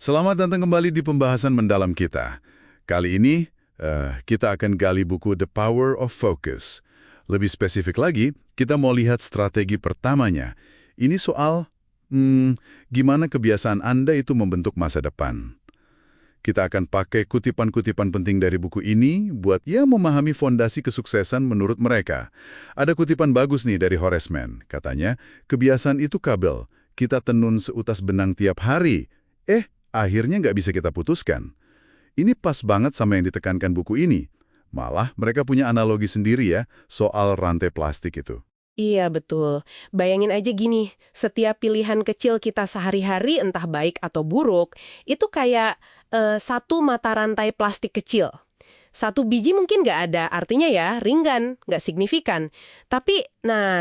Selamat datang kembali di pembahasan mendalam kita. Kali ini, kita akan gali buku The Power of Focus. Lebih spesifik lagi, kita mau lihat strategi pertamanya. Ini soal, gimana kebiasaan Anda itu membentuk masa depan. Kita akan pakai kutipan-kutipan penting dari buku ini buat memahami fondasi kesuksesan menurut mereka. Ada kutipan bagus nih dari Horace Mann. Katanya, kebiasaan itu kabel. Kita tenun seutas benang tiap hari. Akhirnya nggak bisa kita putuskan. Ini pas banget sama yang ditekankan buku ini. Malah mereka punya analogi sendiri ya soal rantai plastik itu. Iya, betul. Bayangin aja gini, setiap pilihan kecil kita sehari-hari entah baik atau buruk, itu kayak satu mata rantai plastik kecil. Satu biji mungkin nggak ada, artinya ya ringan, nggak signifikan. Tapi,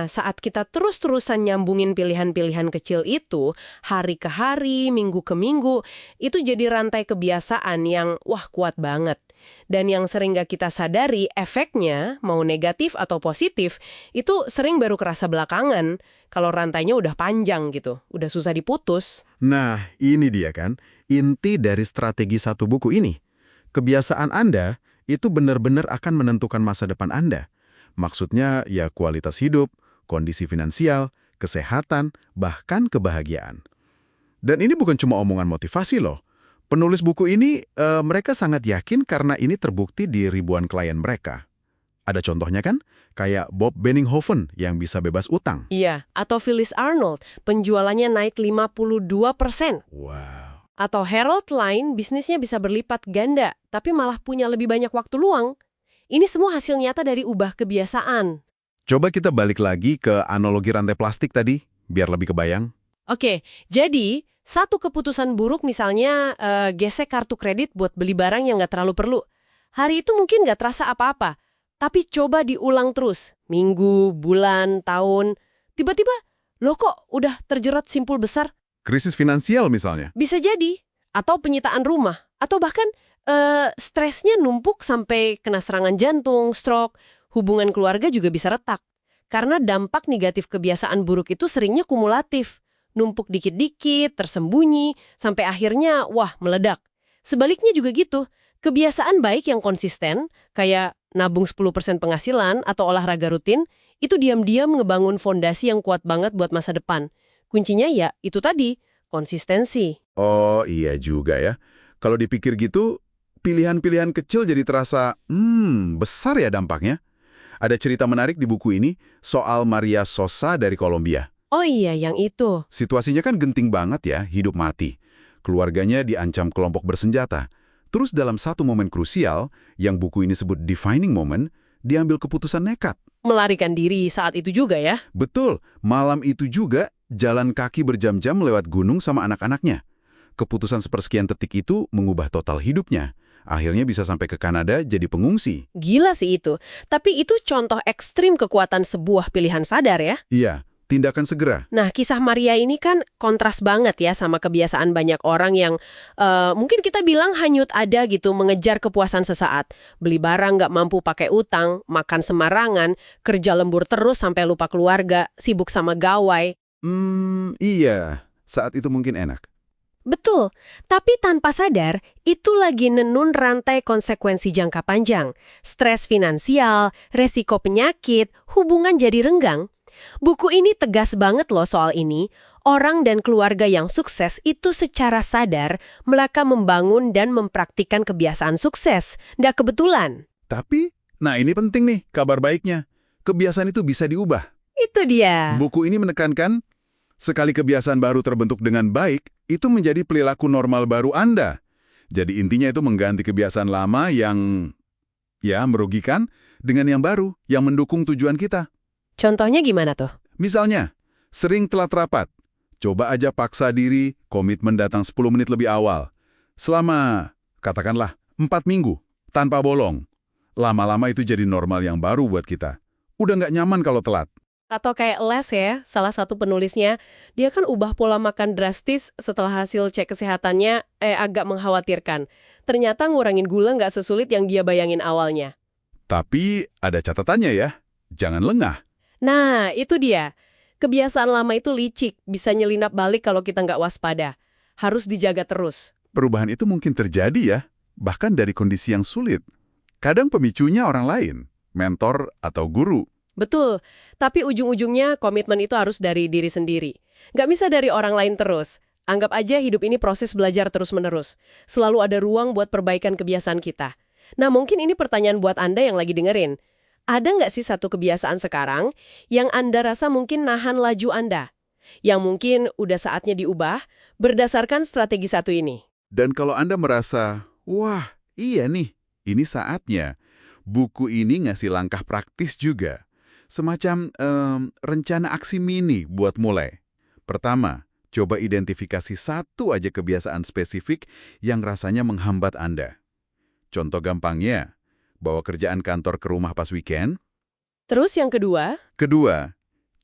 saat kita terus-terusan nyambungin pilihan-pilihan kecil itu, hari ke hari, minggu ke minggu, itu jadi rantai kebiasaan yang, kuat banget. Dan yang sering nggak kita sadari, efeknya, mau negatif atau positif, itu sering baru kerasa belakangan, kalau rantainya udah panjang gitu, udah susah diputus. Nah, ini dia kan, inti dari strategi satu buku ini. Kebiasaan Anda itu benar-benar akan menentukan masa depan Anda. Maksudnya ya kualitas hidup, kondisi finansial, kesehatan, bahkan kebahagiaan. Dan ini bukan cuma omongan motivasi loh. Penulis buku ini, mereka sangat yakin karena ini terbukti di ribuan klien mereka. Ada contohnya kan? Kayak Bob Benninghoven yang bisa bebas utang. Iya, atau Phyllis Arnold, penjualannya naik 52%. Wow. Atau Harold Line, bisnisnya bisa berlipat ganda, tapi malah punya lebih banyak waktu luang. Ini semua hasil nyata dari ubah kebiasaan. Coba kita balik lagi ke analogi rantai plastik tadi, biar lebih kebayang. Oke, jadi satu keputusan buruk misalnya gesek kartu kredit buat beli barang yang nggak terlalu perlu. Hari itu mungkin nggak terasa apa-apa, tapi coba diulang terus. Minggu, bulan, tahun. Tiba-tiba, loh kok udah terjerat simpul besar? Krisis finansial misalnya. Bisa jadi. Atau penyitaan rumah. Atau bahkan stresnya numpuk sampai kena serangan jantung, stroke. Hubungan keluarga juga bisa retak. Karena dampak negatif kebiasaan buruk itu seringnya kumulatif. Numpuk dikit-dikit, tersembunyi, sampai akhirnya, meledak. Sebaliknya juga gitu. Kebiasaan baik yang konsisten, kayak nabung 10% penghasilan atau olahraga rutin, itu diam-diam ngebangun fondasi yang kuat banget buat masa depan. Kuncinya ya itu tadi, konsistensi. Oh iya juga ya. Kalau dipikir gitu, pilihan-pilihan kecil jadi terasa, besar ya dampaknya. Ada cerita menarik di buku ini soal Maria Sosa dari Kolombia. Oh iya, yang itu. Situasinya kan genting banget ya, hidup mati. Keluarganya diancam kelompok bersenjata. Terus dalam satu momen krusial, yang buku ini sebut defining moment, diambil keputusan nekat. Melarikan diri saat itu juga ya? Betul, malam itu juga jalan kaki berjam-jam lewat gunung sama anak-anaknya. Keputusan sepersekian detik itu mengubah total hidupnya. Akhirnya bisa sampai ke Kanada jadi pengungsi. Gila sih itu. Tapi itu contoh ekstrim kekuatan sebuah pilihan sadar ya? Iya, tindakan segera. Nah, kisah Maria ini kan kontras banget ya sama kebiasaan banyak orang yang mungkin kita bilang hanyut ada gitu, mengejar kepuasan sesaat. Beli barang nggak mampu pakai utang, makan semarangan, kerja lembur terus sampai lupa keluarga, sibuk sama gawai. Iya, saat itu mungkin enak. Betul, tapi tanpa sadar, itu lagi nenun rantai konsekuensi jangka panjang. Stres finansial, resiko penyakit, hubungan jadi renggang. Buku ini tegas banget loh soal ini. Orang dan keluarga yang sukses itu secara sadar mereka membangun dan mempraktikkan kebiasaan sukses. Nggak kebetulan. Tapi, ini penting nih kabar baiknya. Kebiasaan itu bisa diubah. Itu dia. Buku ini menekankan, sekali kebiasaan baru terbentuk dengan baik, itu menjadi perilaku normal baru Anda. Jadi intinya itu mengganti kebiasaan lama yang, merugikan dengan yang baru, yang mendukung tujuan kita. Contohnya gimana tuh? Misalnya, sering telat rapat. Coba aja paksa diri, komitmen datang 10 menit lebih awal. Selama, katakanlah, 4 minggu, tanpa bolong. Lama-lama itu jadi normal yang baru buat kita. Udah nggak nyaman kalau telat. Atau kayak Les ya, salah satu penulisnya, dia kan ubah pola makan drastis setelah hasil cek kesehatannya agak mengkhawatirkan. Ternyata ngurangin gula nggak sesulit yang dia bayangin awalnya. Tapi ada catatannya ya, jangan lengah. Nah, itu dia. Kebiasaan lama itu licik, bisa nyelinap balik kalau kita nggak waspada. Harus dijaga terus. Perubahan itu mungkin terjadi ya, bahkan dari kondisi yang sulit. Kadang pemicunya orang lain, mentor atau guru. Betul, tapi ujung-ujungnya komitmen itu harus dari diri sendiri. Nggak bisa dari orang lain terus. Anggap aja hidup ini proses belajar terus-menerus. Selalu ada ruang buat perbaikan kebiasaan kita. Nah, mungkin ini pertanyaan buat Anda yang lagi dengerin. Ada nggak sih satu kebiasaan sekarang yang Anda rasa mungkin nahan laju Anda? Yang mungkin udah saatnya diubah berdasarkan strategi satu ini? Dan kalau Anda merasa, wah iya nih, ini saatnya. Buku ini ngasih langkah praktis juga. Semacam rencana aksi mini buat mulai. Pertama, coba identifikasi satu aja kebiasaan spesifik yang rasanya menghambat Anda. Contoh gampangnya, bawa kerjaan kantor ke rumah pas weekend. Terus yang kedua? Kedua,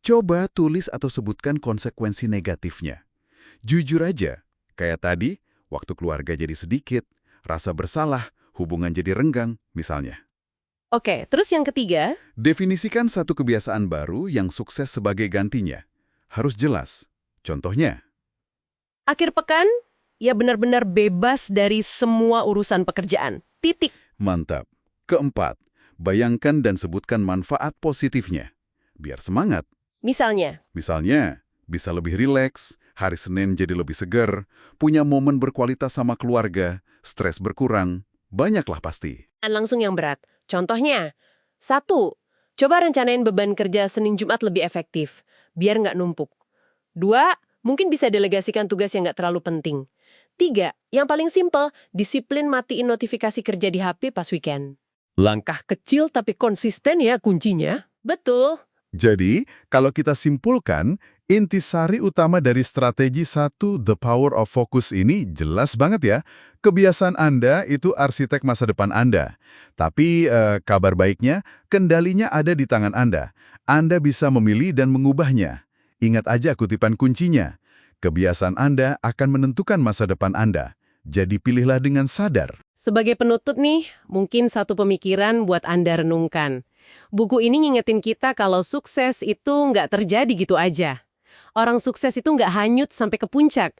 coba tulis atau sebutkan konsekuensi negatifnya. Jujur aja, kayak tadi, waktu keluarga jadi sedikit, rasa bersalah, hubungan jadi renggang, misalnya. Oke, terus yang ketiga? Definisikan satu kebiasaan baru yang sukses sebagai gantinya. Harus jelas. Contohnya, Akhir pekan, ya benar-benar bebas dari semua urusan pekerjaan. Titik. mantap. Keempat, bayangkan dan sebutkan manfaat positifnya. Biar semangat. Misalnya, Misalnya, bisa lebih rileks, hari Senin jadi lebih segar, punya momen berkualitas sama keluarga, stres berkurang, banyaklah pasti. langsung yang berat. Contohnya, 1. Coba rencanain beban kerja Senin Jumat lebih efektif, biar nggak numpuk. 2. Mungkin bisa delegasikan tugas yang nggak terlalu penting. 3. Yang paling simpel, disiplin matiin notifikasi kerja di HP pas weekend. Langkah kecil tapi konsisten ya kuncinya. Betul. Jadi, kalau kita simpulkan, intisari utama dari strategi 1, The Power of Focus ini jelas banget ya. Kebiasaan Anda itu arsitek masa depan Anda. Tapi kabar baiknya, kendalinya ada di tangan Anda. Anda bisa memilih dan mengubahnya. Ingat aja kutipan kuncinya. Kebiasaan Anda akan menentukan masa depan Anda. Jadi pilihlah dengan sadar. Sebagai penutup nih, mungkin satu pemikiran buat Anda renungkan. Buku ini ngingetin kita kalau sukses itu nggak terjadi gitu aja. Orang sukses itu nggak hanyut sampai ke puncak.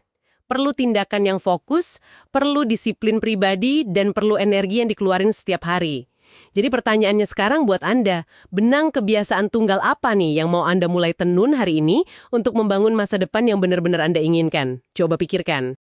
Perlu tindakan yang fokus, perlu disiplin pribadi, dan perlu energi yang dikeluarin setiap hari. Jadi pertanyaannya sekarang buat Anda, benang kebiasaan tunggal apa nih yang mau Anda mulai tenun hari ini untuk membangun masa depan yang benar-benar Anda inginkan? Coba pikirkan.